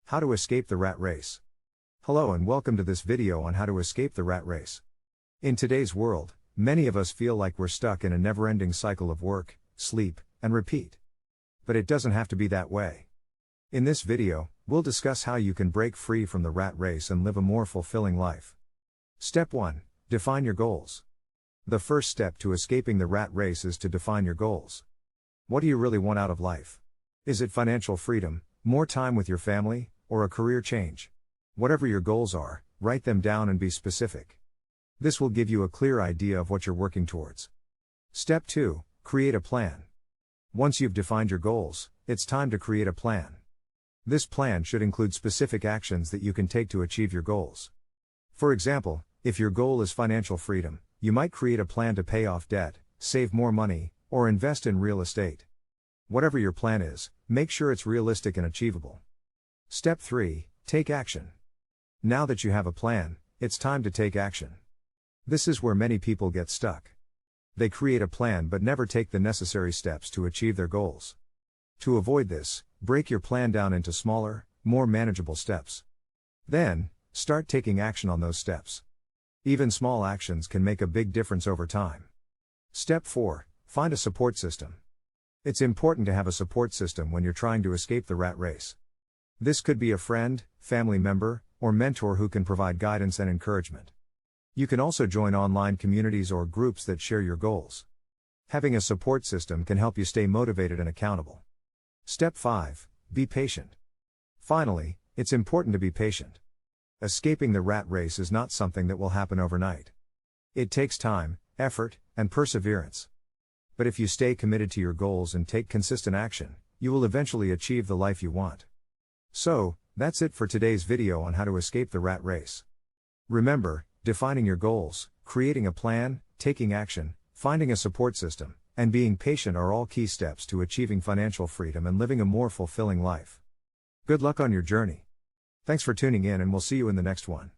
How to escape the rat race. Hello and welcome to this video on how to escape the rat race. In today's world, many of us feel like we're stuck in a never-ending cycle of work, sleep, and repeat. But it doesn't have to be that way. In this video, we'll discuss how you can break free from the rat race and live a more fulfilling life. Step 1. Define your goals. The first step to escaping the rat race is to define your goals. What do you really want out of life? Is it financial freedom, more time with your family, or a career change? Whatever your goals are, write them down and be specific. This will give you a clear idea of what you're working towards. Step 2. Create a plan. Once you've defined your goals, it's time to create a plan. This plan should include specific actions that you can take to achieve your goals. For example, if your goal is financial freedom, you might create a plan to pay off debt, save more money, or invest in real estate. Whatever your plan is, make sure it's realistic and achievable. Step 3. Take action. Now that you have a plan, it's time to take action. This is where many people get stuck. They create a plan but never take the necessary steps to achieve their goals. To avoid this, break your plan down into smaller, more manageable steps. Then, start taking action on those steps. Even small actions can make a big difference over time. Step 4. Find a support system. It's important to have a support system when you're trying to escape the rat race. This could be a friend, family member, or mentor who can provide guidance and encouragement. You can also join online communities or groups that share your goals. Having a support system can help you stay motivated and accountable. Step 5. Be patient. Finally, it's important to be patient. Escaping the rat race is not something that will happen overnight. It takes time, effort, and perseverance. But if you stay committed to your goals and take consistent action, you will eventually achieve the life you want. So, that's it for today's video on how to escape the rat race. Remember, defining your goals, creating a plan, taking action, finding a support system, and being patient are all key steps to achieving financial freedom and living a more fulfilling life. Good luck on your journey. Thanks for tuning in and we'll see you in the next one.